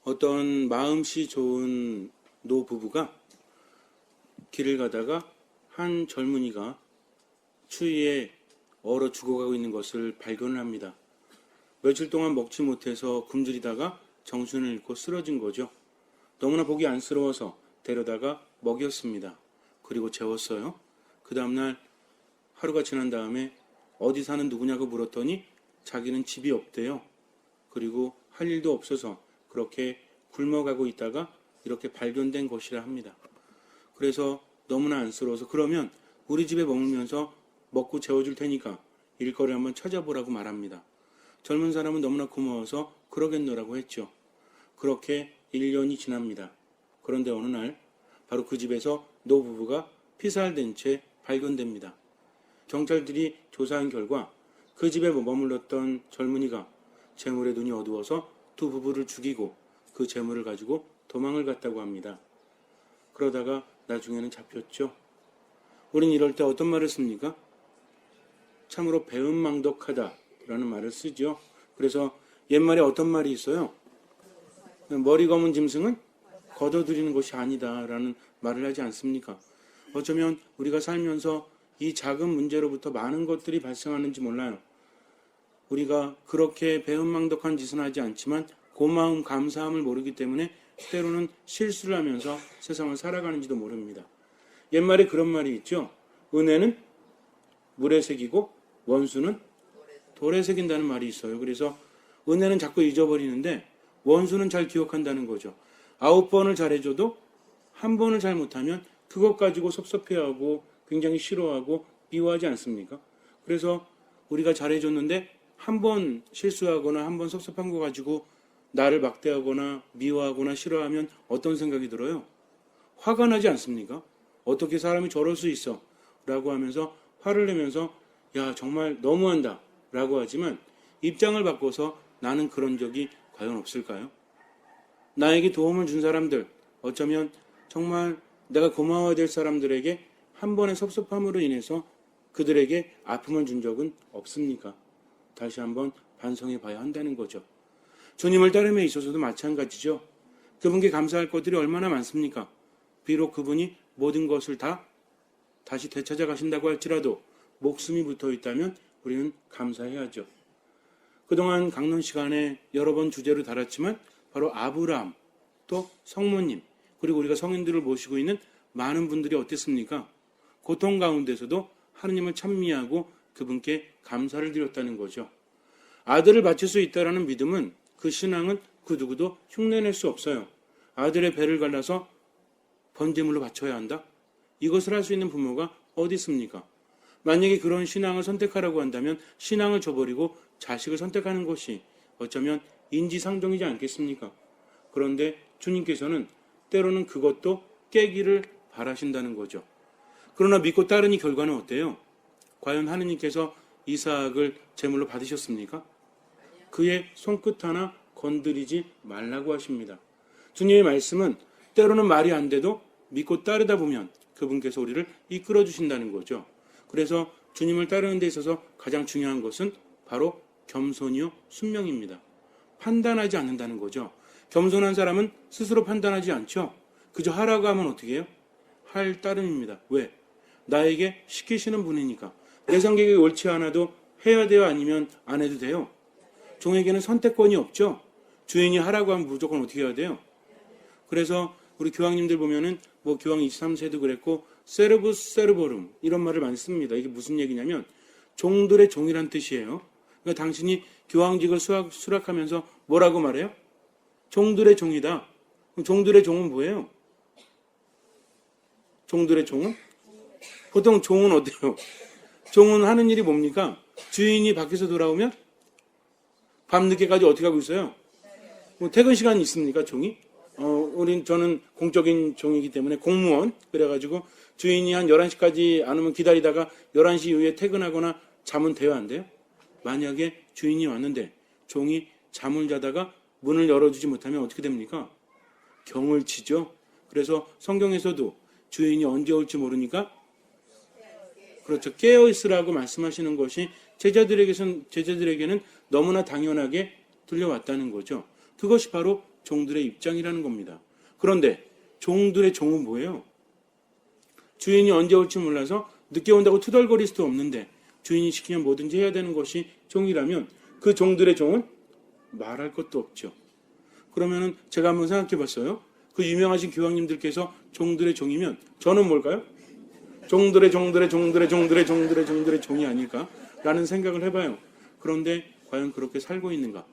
어떤 마음씨 좋은 노부부가 길을 가다가 한 젊은이가 추위에 얼어 죽어가고 있는 것을 발견을 합니다. 며칠 동안 먹지 못해서 굶주리다가 정신을 잃고 쓰러진 거죠. 너무나 보기 안쓰러워서 데려다가 먹였습니다. 그리고 재웠어요. 그 다음날 하루가 지난 다음에 어디 사는 누구냐고 물었더니 자기는 집이 없대요. 그리고 할 일도 없어서 그렇게 굶어가고 있다가 이렇게 발견된 것이라 합니다. 그래서 너무나 안쓰러워서 그러면 우리 집에 머물면서 먹고 재워줄 테니까 일거리 한번 찾아보라고 말합니다. 젊은 사람은 너무나 고마워서 그러겠노라고 했죠. 그렇게 1년이 지납니다. 그런데 어느 날 바로 그 집에서 노부부가 피살된 채 발견됩니다. 경찰들이 조사한 결과 그 집에 머물렀던 젊은이가 재물에 눈이 어두워서 두 부부를 죽이고 그 재물을 가지고 도망을 갔다고 합니다. 그러다가 나중에는 잡혔죠. 우린 이럴 때 어떤 말을 씁니까? 참으로 배은망덕하다라는 말을 쓰죠. 그래서 옛말에 어떤 말이 있어요? 머리 검은 짐승은 걷어들이는 것이 아니다라는 말을 하지 않습니까? 어쩌면 우리가 살면서 이 작은 문제로부터 많은 것들이 발생하는지 몰라요. 우리가 그렇게 배은망덕한 짓은 하지 않지만 고마움, 감사함을 모르기 때문에 때로는 실수를 하면서 세상을 살아가는지도 모릅니다. 옛말에 그런 말이 있죠. 은혜는 물에 새기고 원수는 돌에 새긴다는 말이 있어요. 그래서 은혜는 자꾸 잊어버리는데 원수는 잘 기억한다는 거죠. 9번을 잘해줘도 한 번을 잘못하면 그것 가지고 섭섭해하고 굉장히 싫어하고 미워하지 않습니까? 그래서 우리가 잘해줬는데 한 번 실수하거나 한 번 섭섭한 거 가지고 나를 막대하거나 미워하거나 싫어하면 어떤 생각이 들어요? 화가 나지 않습니까? 어떻게 사람이 저럴 수 있어? 라고 하면서 화를 내면서 야 정말 너무한다 라고 하지만 입장을 바꿔서 나는 그런 적이 과연 없을까요? 나에게 도움을 준 사람들, 어쩌면 정말 내가 고마워야 될 사람들에게 한 번의 섭섭함으로 인해서 그들에게 아픔을 준 적은 없습니까? 다시 한번 반성해 봐야 한다는 거죠. 주님을 따름에 있어서도 마찬가지죠. 그분께 감사할 것들이 얼마나 많습니까? 비록 그분이 모든 것을 다 다시 되찾아 가신다고 할지라도 목숨이 붙어 있다면 우리는 감사해야죠. 그동안 강론 시간에 여러 번 주제로 다뤘지만 바로 아브라함, 또 성모님, 그리고 우리가 성인들을 모시고 있는 많은 분들이 어땠습니까? 고통 가운데서도 하느님을 찬미하고 그분께 감사를 드렸다는 거죠. 아들을 바칠 수 있다는 믿음은 그 신앙은 그 누구도 흉내낼 수 없어요. 아들의 배를 갈라서 번제물로 바쳐야 한다? 이것을 할 수 있는 부모가 어디 있습니까? 만약에 그런 신앙을 선택하라고 한다면 신앙을 저버리고 자식을 선택하는 것이 어쩌면 인지상정이지 않겠습니까? 그런데 주님께서는 때로는 그것도 깨기를 바라신다는 거죠. 그러나 믿고 따르니 결과는 어때요? 과연 하느님께서 이삭을 제물로 받으셨습니까? 그의 손끝 하나 건드리지 말라고 하십니다. 주님의 말씀은 때로는 말이 안 돼도 믿고 따르다 보면 그분께서 우리를 이끌어 주신다는 거죠. 그래서 주님을 따르는 데 있어서 가장 중요한 것은 바로 겸손이요 순명입니다. 판단하지 않는다는 거죠. 겸손한 사람은 스스로 판단하지 않죠. 그저 하라고 하면 어떻게 해요? 할 따름입니다. 왜? 나에게 시키시는 분이니까. 내 성격이 옳지 않아도 해야 돼요? 아니면 안 해도 돼요? 종에게는 선택권이 없죠. 주인이 하라고 하면 무조건 어떻게 해야 돼요? 그래서 우리 교황님들 보면은 뭐 교황 23세도 그랬고 세르부스 세르보름 이런 말을 많이 씁니다. 이게 무슨 얘기냐면 종들의 종이란 뜻이에요. 그러니까 당신이 교황직을 수락하면서 뭐라고 말해요? 종들의 종이다. 그럼 종들의 종은 뭐예요? 종들의 종은? 보통 종은 어때요? 종은 하는 일이 뭡니까? 주인이 밖에서 돌아오면 밤늦게까지 어떻게 하고 있어요? 뭐 퇴근 시간이 있습니까, 종이? 저는 공적인 종이기 때문에 공무원. 그래가지고 주인이 한 11시까지 안 오면 기다리다가 11시 이후에 퇴근하거나 자면 돼요, 안 돼요? 만약에 주인이 왔는데 종이 잠을 자다가 문을 열어주지 못하면 어떻게 됩니까? 경을 치죠. 그래서 성경에서도 주인이 언제 올지 모르니까 그렇죠. 깨어있으라고 말씀하시는 것이 제자들에게는 너무나 당연하게 들려왔다는 거죠. 그것이 바로 종들의 입장이라는 겁니다. 그런데 종들의 종은 뭐예요? 주인이 언제 올지 몰라서 늦게 온다고 투덜거릴 수도 없는데 주인이 시키면 뭐든지 해야 되는 것이 종이라면 그 종들의 종은 말할 것도 없죠. 그러면은 제가 한번 생각해 봤어요. 그 유명하신 교황님들께서 종들의 종이면 저는 뭘까요? 종들의 종이 아닐까라는 생각을 해봐요. 그런데 과연 그렇게 살고 있는가?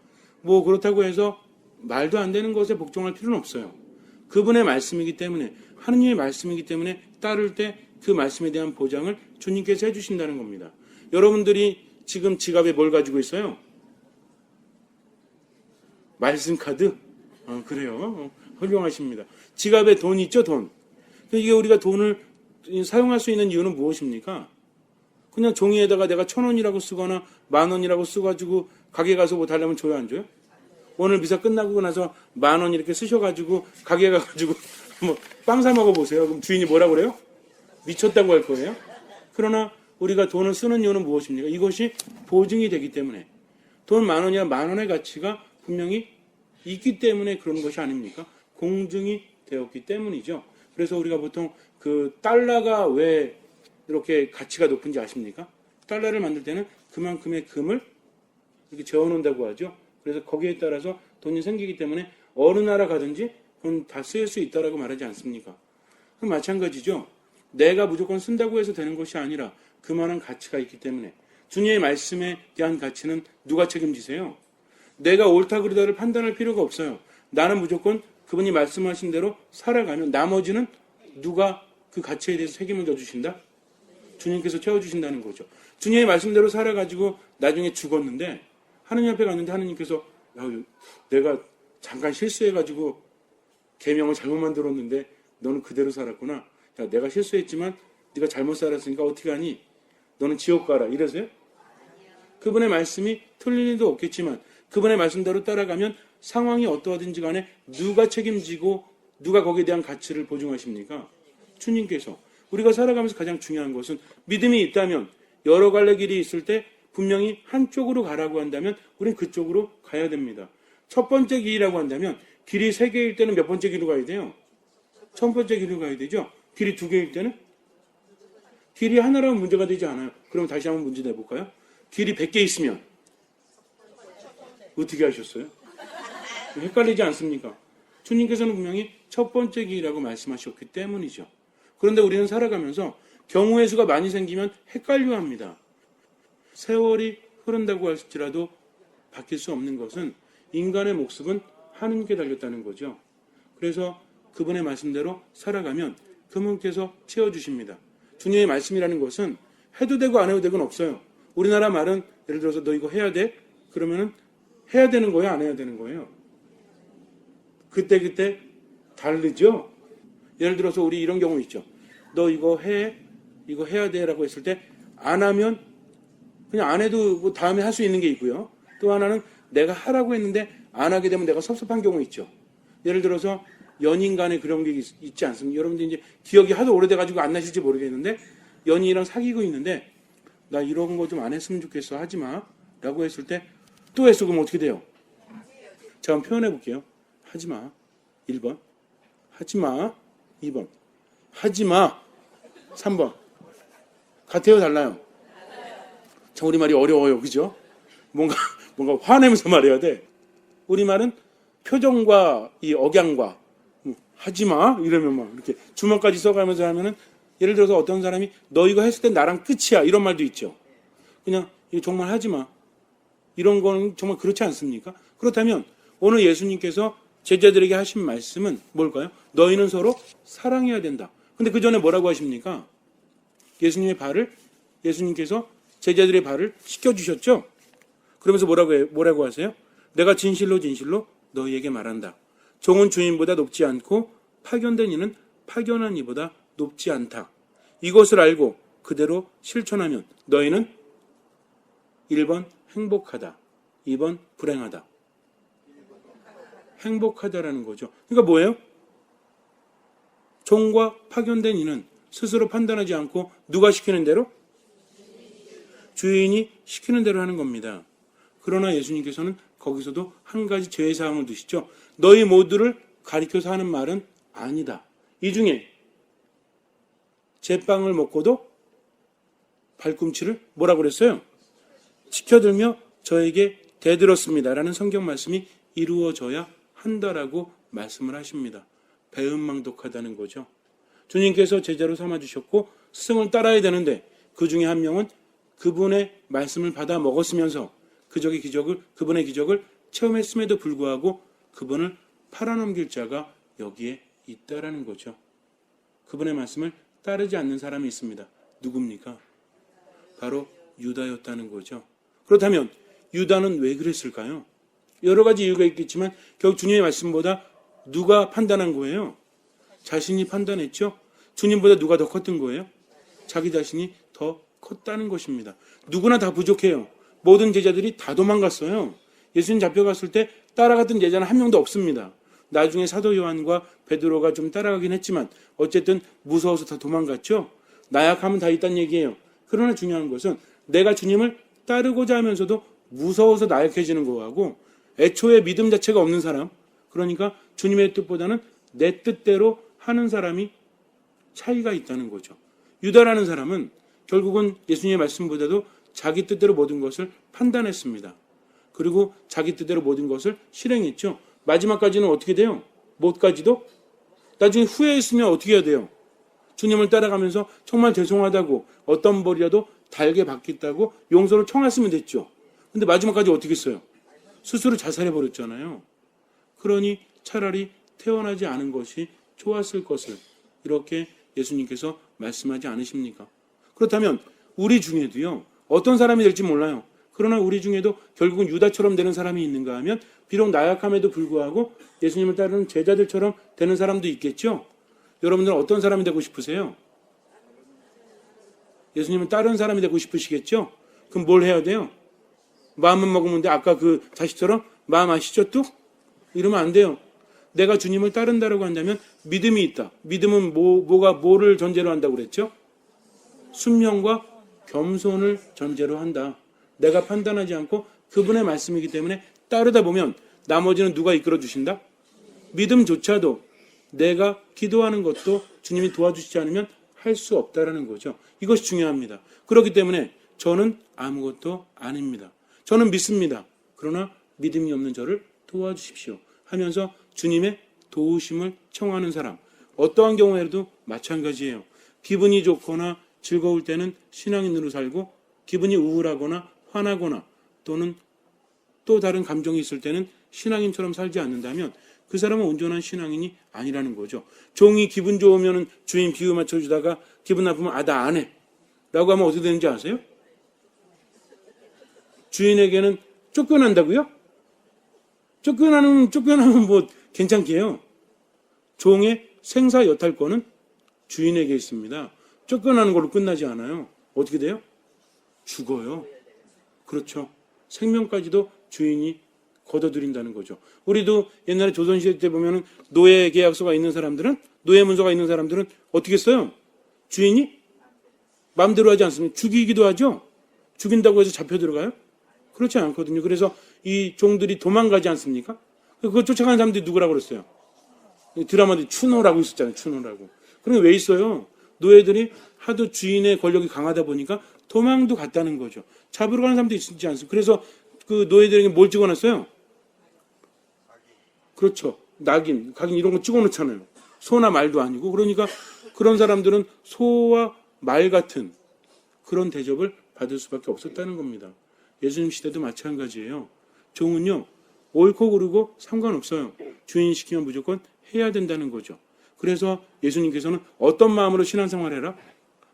뭐 그렇다고 해서 말도 안 되는 것에 복종할 필요는 없어요. 그분의 말씀이기 때문에, 하느님의 말씀이기 때문에 따를 때 그 말씀에 대한 보장을 주님께서 해주신다는 겁니다. 여러분들이 지금 지갑에 뭘 가지고 있어요? 말씀 카드? 그래요. 훌륭하십니다. 지갑에 돈 있죠, 돈. 이게 우리가 돈을 사용할 수 있는 이유는 무엇입니까? 그냥 종이에다가 내가 1,000원이라고 쓰거나 10,000원이라고 써가지고 가게 가서 뭐 달라면 줘요, 안 줘요? 오늘 미사 끝나고 나서 10,000원 이렇게 쓰셔가지고 가게 가가지고 뭐 빵 사 먹어보세요. 그럼 주인이 뭐라 그래요? 미쳤다고 할 거예요. 그러나 우리가 돈을 쓰는 이유는 무엇입니까? 이것이 보증이 되기 때문에, 돈 10,000원이야 10,000원의 가치가 분명히 있기 때문에 그런 것이 아닙니까? 공증이 되었기 때문이죠. 그래서 우리가 보통 그 달러가 왜 이렇게 가치가 높은지 아십니까? 달러를 만들 때는 그만큼의 금을 이렇게 재워놓는다고 하죠. 그래서 거기에 따라서 돈이 생기기 때문에 어느 나라 가든지 돈 다 쓸 수 있다라고 말하지 않습니까? 그럼 마찬가지죠. 내가 무조건 쓴다고 해서 되는 것이 아니라 그만한 가치가 있기 때문에 주님의 말씀에 대한 가치는 누가 책임지세요? 내가 옳다 그르다를 판단할 필요가 없어요. 나는 무조건 그분이 말씀하신 대로 살아가면 나머지는 누가 그 가치에 대해서 책임을 져주신다? 주님께서 채워주신다는 거죠. 주님의 말씀대로 살아가지고 나중에 죽었는데 하느님 앞에 갔는데 하느님께서 내가 잠깐 실수해가지고 계명을 잘못 만들었는데 너는 그대로 살았구나. 야, 내가 실수했지만 네가 잘못 살았으니까 어떻게 하니? 너는 지옥 가라. 이러세요? 그분의 말씀이 틀릴 일도 없겠지만 그분의 말씀대로 따라가면 상황이 어떠하든지 간에 누가 책임지고 누가 거기에 대한 가치를 보증하십니까? 주님께서. 우리가 살아가면서 가장 중요한 것은 믿음이 있다면 여러 갈래 길이 있을 때 분명히 한쪽으로 가라고 한다면 우리는 그쪽으로 가야 됩니다. 첫 번째 길이라고 한다면 길이 3개일 때는 몇 번째 길로 가야 돼요? 첫 번째 길로 가야 되죠? 길이 2개일 때는? 길이 하나라면 문제가 되지 않아요. 그럼 다시 한번 문제 내볼까요? 길이 100개 있으면 어떻게 하셨어요? 헷갈리지 않습니까? 주님께서는 분명히 첫 번째 길이라고 말씀하셨기 때문이죠. 그런데 우리는 살아가면서 경우의 수가 많이 생기면 헷갈려합니다. 세월이 흐른다고 할지라도 바뀔 수 없는 것은 인간의 목숨은 하느님께 달렸다는 거죠. 그래서 그분의 말씀대로 살아가면 그분께서 채워주십니다. 주님의 말씀이라는 것은 해도 되고 안 해도 되고는 없어요. 우리나라 말은 예를 들어서 너 이거 해야 돼? 그러면은 해야 되는 거예요? 안 해야 되는 거예요? 그때 다르죠? 예를 들어서 우리 이런 경우 있죠. 너 이거 해? 이거 해야 돼? 라고 했을 때 안 하면 그냥 안 해도 뭐 다음에 할 수 있는 게 있고요. 또 하나는 내가 하라고 했는데 안 하게 되면 내가 섭섭한 경우 있죠. 예를 들어서 연인 간에 그런 게 있지 않습니까? 여러분들 이제 기억이 하도 오래돼가지고 안 나실지 모르겠는데 연인이랑 사귀고 있는데 나 이런 거 좀 안 했으면 좋겠어. 하지 마. 라고 했을 때 또 했어. 그럼 어떻게 돼요? 자, 한번 표현해 볼게요. 하지 마. 1번. 하지 마. 2번. 하지 마. 3번. 같아요? 달라요? 참 우리말이 어려워요. 그죠? 뭔가 화내면서 말해야 돼. 우리말은 표정과 이 억양과 하지 마. 이러면 막 이렇게 주먹까지 써가면서 하면은 예를 들어서 어떤 사람이 너 이거 했을 때 나랑 끝이야. 이런 말도 있죠. 그냥 이거 정말 하지 마. 이런 거는 정말 그렇지 않습니까? 그렇다면 오늘 예수님께서 제자들에게 하신 말씀은 뭘까요? 너희는 서로 사랑해야 된다. 근데 그 전에 뭐라고 하십니까? 예수님께서 제자들의 발을 씻겨주셨죠? 그러면서 뭐라고 하세요? 내가 진실로 너희에게 말한다. 종은 주인보다 높지 않고 파견된 이는 파견한 이보다 높지 않다. 이것을 알고 그대로 실천하면 너희는 1번 행복하다. 2번 불행하다. 행복하다라는 거죠. 그러니까 뭐예요? 종과 파견된 이는 스스로 판단하지 않고 누가 시키는 대로? 주인이 시키는 대로 하는 겁니다. 그러나 예수님께서는 거기서도 한 가지 제외사항을 두시죠. 너희 모두를 가리켜서 하는 말은 아니다. 이 중에 제빵을 먹고도 발꿈치를 뭐라고 그랬어요? 치켜들며 저에게 대들었습니다. 라는 성경 말씀이 이루어져야 한다라고 말씀을 하십니다. 배은망덕하다는 거죠. 주님께서 제자로 삼아주셨고 스승을 따라야 되는데 그 중에 한 명은 그분의 말씀을 받아 먹었으면서 그분의 기적을 체험했음에도 불구하고 그분을 팔아넘길 자가 여기에 있다라는 거죠. 그분의 말씀을 따르지 않는 사람이 있습니다. 누굽니까? 바로 유다였다는 거죠. 그렇다면 유다는 왜 그랬을까요? 여러 가지 이유가 있겠지만 결국 주님의 말씀보다 누가 판단한 거예요? 자신이 판단했죠. 주님보다 누가 더 컸던 거예요? 자기 자신이 더 컸다는 것입니다. 누구나 다 부족해요. 모든 제자들이 다 도망갔어요. 예수님 잡혀갔을 때 따라갔던 제자는 한 명도 없습니다. 나중에 사도 요한과 베드로가 좀 따라가긴 했지만 어쨌든 무서워서 다 도망갔죠. 나약하면 다 있다는 얘기예요. 그러나 중요한 것은 내가 주님을 따르고자 하면서도 무서워서 나약해지는 거하고 애초에 믿음 자체가 없는 사람, 그러니까 주님의 뜻보다는 내 뜻대로 하는 사람이 차이가 있다는 거죠. 유다라는 사람은 결국은 예수님의 말씀보다도 자기 뜻대로 모든 것을 판단했습니다. 그리고 자기 뜻대로 모든 것을 실행했죠. 마지막까지는 어떻게 돼요? 못까지도? 나중에 후회했으면 어떻게 해야 돼요? 주님을 따라가면서 정말 죄송하다고 어떤 벌이라도 달게 받겠다고 용서를 청했으면 됐죠. 근데 마지막까지 어떻게 했어요? 스스로 자살해버렸잖아요. 그러니 차라리 태어나지 않은 것이 좋았을 것을 이렇게 예수님께서 말씀하지 않으십니까? 그렇다면 우리 중에도요. 어떤 사람이 될지 몰라요. 그러나 우리 중에도 결국은 유다처럼 되는 사람이 있는가 하면 비록 나약함에도 불구하고 예수님을 따르는 제자들처럼 되는 사람도 있겠죠. 여러분들은 어떤 사람이 되고 싶으세요? 예수님을 따르는 사람이 되고 싶으시겠죠? 그럼 뭘 해야 돼요? 마음은 먹으면 돼. 아까 그 자식처럼 마음 아시죠? 뚝? 이러면 안 돼요. 내가 주님을 따른다라고 한다면 믿음이 있다. 믿음은 뭐를 전제로 한다고 그랬죠? 순명과 겸손을 전제로 한다. 내가 판단하지 않고 그분의 말씀이기 때문에 따르다 보면 나머지는 누가 이끌어 주신다? 믿음조차도 내가 기도하는 것도 주님이 도와주시지 않으면 할 수 없다라는 거죠. 이것이 중요합니다. 그렇기 때문에 저는 아무것도 아닙니다. 저는 믿습니다. 그러나 믿음이 없는 저를 도와주십시오 하면서 주님의 도우심을 청하는 사람, 어떠한 경우에도 마찬가지예요. 기분이 좋거나 즐거울 때는 신앙인으로 살고 기분이 우울하거나 화나거나 또는 또 다른 감정이 있을 때는 신앙인처럼 살지 않는다면 그 사람은 온전한 신앙인이 아니라는 거죠. 종이 기분 좋으면 주인 비유 맞춰주다가 기분 나쁘면 나 안 해 라고 하면 어떻게 되는지 아세요? 주인에게는 쫓겨난다고요? 쫓겨나면 뭐 괜찮게요. 종의 생사 여탈권은 주인에게 있습니다. 쫓겨나는 걸로 끝나지 않아요. 어떻게 돼요? 죽어요. 그렇죠. 생명까지도 주인이 걷어들인다는 거죠. 우리도 옛날에 조선시대 때 보면은 노예 계약서가 있는 사람들은, 노예 문서가 있는 사람들은 어떻게 써요? 주인이 마음대로 하지 않습니까? 죽이기도 하죠. 죽인다고 해서 잡혀 들어가요? 그렇지 않거든요. 그래서 이 종들이 도망가지 않습니까? 그거 쫓아가는 사람들이 누구라고 그랬어요? 드라마들이 추노라고 있었잖아요. 추노라고. 그럼 왜 있어요? 노예들이 하도 주인의 권력이 강하다 보니까 도망도 갔다는 거죠. 잡으러 가는 사람도 있지 않습니까? 그래서 그 노예들에게 뭘 찍어놨어요? 그렇죠. 낙인, 각인 이런 거 찍어놓잖아요. 소나 말도 아니고. 그러니까 그런 사람들은 소와 말 같은 그런 대접을 받을 수밖에 없었다는 겁니다. 예수님 시대도 마찬가지예요. 종은요, 옳고 그르고 상관없어요. 주인 시키면 무조건 해야 된다는 거죠. 그래서 예수님께서는 어떤 마음으로 신앙생활을 해라?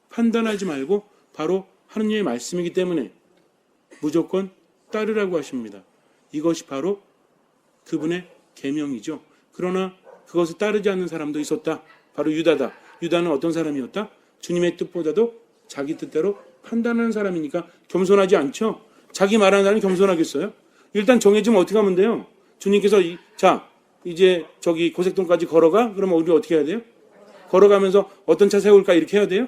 판단하지 말고 바로 하느님의 말씀이기 때문에 무조건 따르라고 하십니다. 이것이 바로 그분의 계명이죠. 그러나 그것을 따르지 않는 사람도 있었다. 바로 유다다. 유다는 어떤 사람이었다? 주님의 뜻보다도 자기 뜻대로 판단하는 사람이니까 겸손하지 않죠. 자기 말하는 사람이 겸손하겠어요? 일단 정해지면 어떻게 하면 돼요? 주님께서 이제 저기 고색동까지 걸어가? 그러면 우리 어떻게 해야 돼요? 걸어가면서 어떤 차 세울까 이렇게 해야 돼요?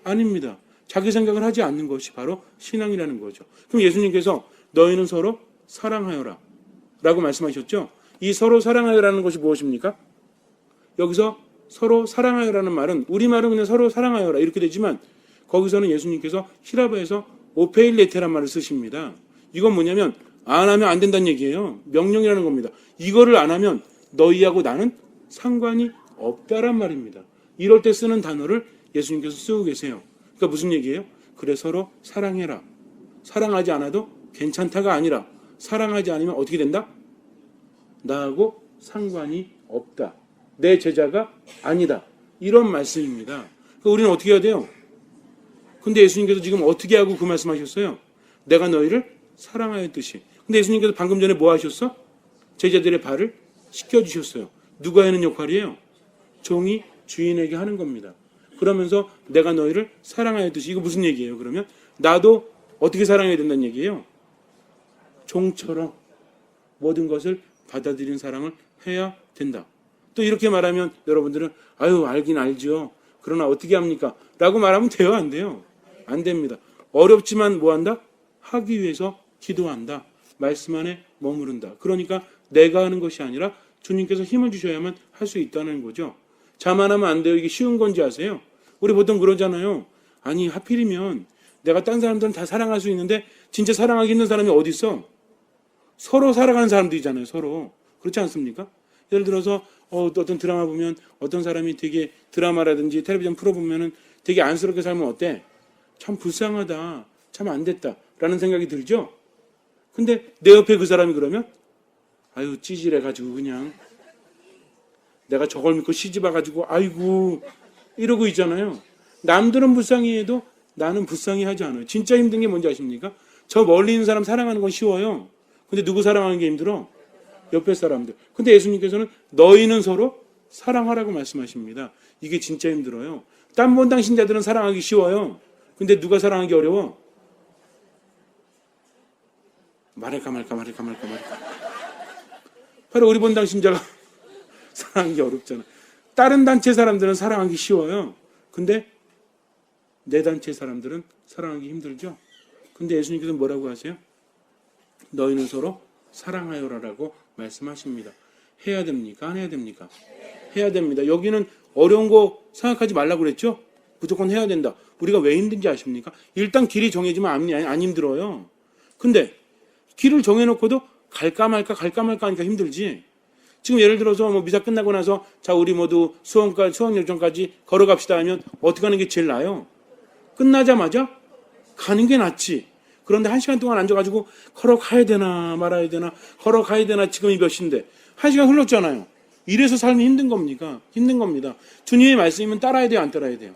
아닙니다. 자기 생각을 하지 않는 것이 바로 신앙이라는 거죠. 그럼 예수님께서 너희는 서로 사랑하여라. 라고 말씀하셨죠. 이 서로 사랑하여라는 것이 무엇입니까? 여기서 서로 사랑하여라는 말은 우리말은 그냥 서로 사랑하여라 이렇게 되지만 거기서는 예수님께서 히라바에서 오페일레테란 말을 쓰십니다. 이건 뭐냐면 안 하면 안 된다는 얘기예요. 명령이라는 겁니다. 이거를 안 하면 너희하고 나는 상관이 없다란 말입니다. 이럴 때 쓰는 단어를 예수님께서 쓰고 계세요. 그러니까 무슨 얘기예요? 그래 서로 사랑해라. 사랑하지 않아도 괜찮다가 아니라 사랑하지 않으면 어떻게 된다? 나하고 상관이 없다. 내 제자가 아니다. 이런 말씀입니다. 그러니까 우리는 어떻게 해야 돼요? 근데 예수님께서 지금 어떻게 하고 그 말씀하셨어요? 내가 너희를 사랑하였듯이. 근데 예수님께서 방금 전에 뭐 하셨어? 제자들의 발을 씻겨주셨어요. 누가 하는 역할이에요? 종이 주인에게 하는 겁니다. 그러면서 내가 너희를 사랑하였듯이. 이거 무슨 얘기예요? 그러면 나도 어떻게 사랑해야 된다는 얘기예요? 종처럼 모든 것을 받아들이는 사랑을 해야 된다. 또 이렇게 말하면 여러분들은 아유 알긴 알죠. 그러나 어떻게 합니까? 라고 말하면 돼요? 안 돼요? 안 됩니다. 어렵지만 뭐한다? 하기 위해서 기도한다. 말씀 안에 머무른다. 그러니까 내가 하는 것이 아니라 주님께서 힘을 주셔야만 할 수 있다는 거죠. 자만하면 안 돼요. 이게 쉬운 건지 아세요? 우리 보통 그러잖아요. 아니 하필이면 내가 딴 사람들은 다 사랑할 수 있는데 진짜 사랑하기 힘든 사람이 어디 있어? 서로 사랑하는 사람들이잖아요. 서로. 그렇지 않습니까? 예를 들어서 어떤 드라마 보면 어떤 사람이 되게 드라마라든지 텔레비전 프로 보면은 되게 안쓰럽게 살면 어때? 참 불쌍하다. 참 안 됐다. 라는 생각이 들죠? 근데 내 옆에 그 사람이 그러면 아유 찌질해가지고 그냥 내가 저걸 믿고 시집와가지고 아이고 이러고 있잖아요. 남들은 불쌍해해도 나는 불쌍해하지 않아요. 진짜 힘든 게 뭔지 아십니까? 저 멀리 있는 사람 사랑하는 건 쉬워요. 근데 누구 사랑하는 게 힘들어? 옆에 사람들. 근데 예수님께서는 너희는 서로 사랑하라고 말씀하십니다. 이게 진짜 힘들어요. 딴 본당 신자들은 사랑하기 쉬워요. 근데 누가 사랑하기 어려워? 말할까 말까. 바로 우리 본당 신자가 사랑하기 어렵잖아. 다른 단체 사람들은 사랑하기 쉬워요. 근데 내 단체 사람들은 사랑하기 힘들죠. 근데 예수님께서 뭐라고 하세요? 너희는 서로 사랑하여라라고 말씀하십니다. 해야 됩니까? 안 해야 됩니까? 해야 됩니다. 여기는 어려운 거 생각하지 말라고 그랬죠? 무조건 해야 된다. 우리가 왜 힘든지 아십니까? 일단 길이 정해지면 안 힘들어요. 근데 길을 정해놓고도 갈까 말까 하니까 힘들지. 지금 예를 들어서 뭐 미사 끝나고 나서 자 우리 모두 수원 열정까지 걸어갑시다 하면 어떻게 하는 게 제일 나아요? 끝나자마자 가는 게 낫지. 그런데 1시간 동안 앉아가지고 걸어가야 되나 말아야 되나 걸어가야 되나 지금이 몇 시인데 1시간 흘렀잖아요. 이래서 삶이 힘든 겁니까? 힘든 겁니다. 주님의 말씀이면 따라야 돼요? 안 따라야 돼요?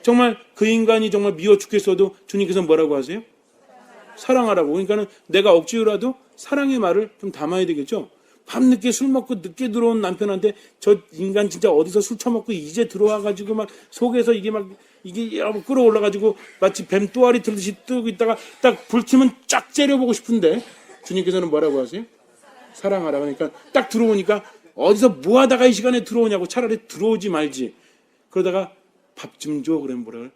정말 그 인간이 정말 미워 죽겠어도 주님께서 뭐라고 하세요? 사랑하라고. 그러니까는 내가 억지로라도 사랑의 말을 좀 담아야 되겠죠. 밤늦게 술 먹고 늦게 들어온 남편한테 저 인간 진짜 어디서 술 처먹고 이제 들어와가지고 막 속에서 이게 끌어올라가지고 마치 뱀 또아리 들듯이 뜨고 있다가 딱 불 켜면 쫙 째려보고 싶은데 주님께서는 뭐라고 하세요? 사랑하라. 그러니까 딱 들어오니까 어디서 뭐 하다가 이 시간에 들어오냐고 차라리 들어오지 말지. 그러다가 밥 좀 줘. 그러면 뭐라 그래?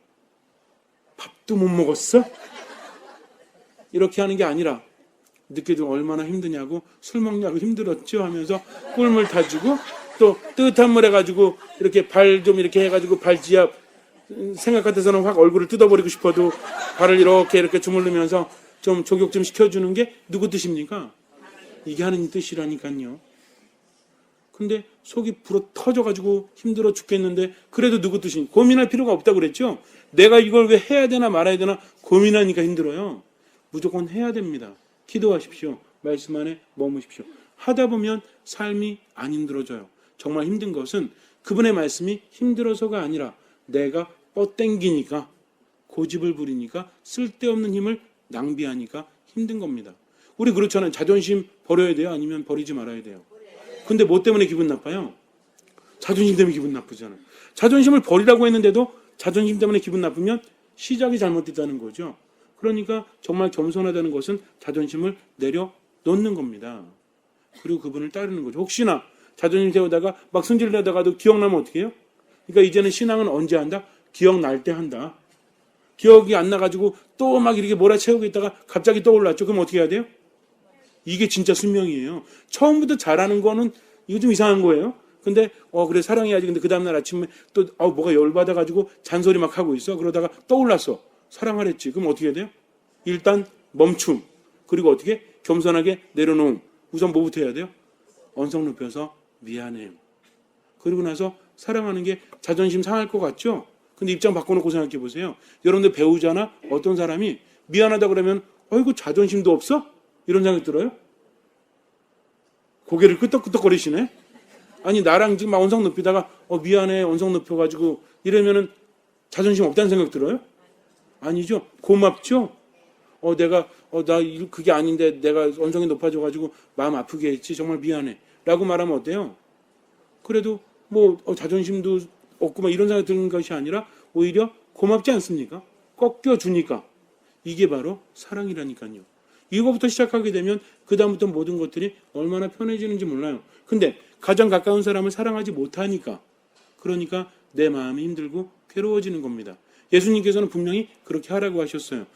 밥도 못 먹었어? 이렇게 하는 게 아니라 늦게 들어오면 얼마나 힘드냐고 술 먹냐고 힘들었죠 하면서 꿀물 타주고 또 뜨뜻한 물 해가지고 이렇게 발 좀 이렇게 해가지고 발지압 생각 같아서는 확 얼굴을 뜯어버리고 싶어도 발을 이렇게 주물르면서 좀 족욕 좀 시켜주는 게 누구 뜻입니까? 이게 하느님 뜻이라니까요. 근데 속이 불어 터져가지고 힘들어 죽겠는데 그래도 누구 뜻이니? 고민할 필요가 없다고 그랬죠? 내가 이걸 왜 해야 되나 말아야 되나 고민하니까 힘들어요. 무조건 해야 됩니다. 기도하십시오. 말씀 안에 머무십시오. 하다 보면 삶이 안 힘들어져요. 정말 힘든 것은 그분의 말씀이 힘들어서가 아니라 내가 뻗땡기니까 고집을 부리니까 쓸데없는 힘을 낭비하니까 힘든 겁니다. 우리 그렇잖아요. 자존심 버려야 돼요? 아니면 버리지 말아야 돼요? 근데 뭐 때문에 기분 나빠요? 자존심 때문에 기분 나쁘잖아요. 자존심을 버리라고 했는데도 자존심 때문에 기분 나쁘면 시작이 잘못됐다는 거죠. 그러니까 정말 겸손하다는 것은 자존심을 내려놓는 겁니다. 그리고 그분을 따르는 거죠. 혹시나 자존심 세우다가 막 승질을 하다가도 기억나면 어떻게 해요? 그러니까 이제는 신앙은 언제 한다? 기억날 때 한다. 기억이 안 나가지고 또 막 이렇게 몰아채우고 있다가 갑자기 떠올랐죠. 그럼 어떻게 해야 돼요? 이게 진짜 순명이에요. 처음부터 잘하는 거는 이거 좀 이상한 거예요. 근데 그래 사랑해야지. 근데 그 다음날 아침에 또 뭐가 열받아가지고 잔소리 막 하고 있어. 그러다가 떠올랐어. 사랑하랬지. 그럼 어떻게 해야 돼요? 일단 멈춤. 그리고 어떻게? 겸손하게 내려놓음. 우선 뭐부터 해야 돼요? 언성 높여서 미안해요. 그리고 나서 사랑하는 게 자존심 상할 것 같죠? 근데 입장 바꿔놓고 생각해 보세요. 여러분들 배우자나 어떤 사람이 미안하다 그러면 어이구 자존심도 없어? 이런 생각 들어요? 고개를 끄덕끄덕거리시네? 아니 나랑 지금 막 언성 높이다가 미안해 언성 높여가지고 이러면은 자존심 없다는 생각 들어요? 아니죠. 고맙죠. 내가 나 그게 아닌데 내가 언성이 높아져가지고 마음 아프게 했지 정말 미안해 라고 말하면 어때요? 그래도 자존심도 없고 막 이런 생각이 드는 것이 아니라 오히려 고맙지 않습니까? 꺾여주니까. 이게 바로 사랑이라니까요. 이거부터 시작하게 되면 그 다음부터 모든 것들이 얼마나 편해지는지 몰라요. 근데 가장 가까운 사람을 사랑하지 못하니까, 그러니까 내 마음이 힘들고 괴로워지는 겁니다. 예수님께서는 분명히 그렇게 하라고 하셨어요.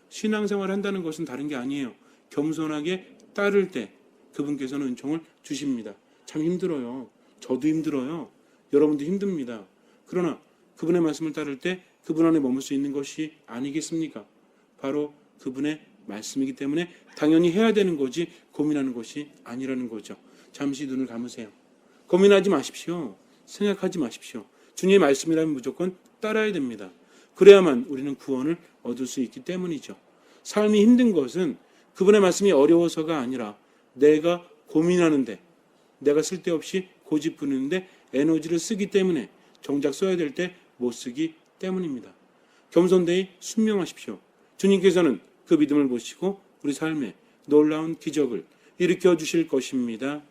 신앙생활을 한다는 것은 다른 게 아니에요. 겸손하게 따를 때 그분께서는 은총을 주십니다. 참 힘들어요. 저도 힘들어요. 여러분도 힘듭니다. 그러나 그분의 말씀을 따를 때 그분 안에 머물 수 있는 것이 아니겠습니까? 바로 그분의 말씀이기 때문에 당연히 해야 되는 거지 고민하는 것이 아니라는 거죠. 잠시 눈을 감으세요. 고민하지 마십시오. 생각하지 마십시오. 주님의 말씀이라면 무조건 따라야 됩니다. 그래야만 우리는 구원을 얻을 수 있기 때문이죠. 삶이 힘든 것은 그분의 말씀이 어려워서가 아니라 내가 고민하는데, 내가 쓸데없이 고집 부리는데 에너지를 쓰기 때문에 정작 써야 될 때 못 쓰기 때문입니다. 겸손되이 순명하십시오. 주님께서는 그 믿음을 보시고 우리 삶에 놀라운 기적을 일으켜 주실 것입니다.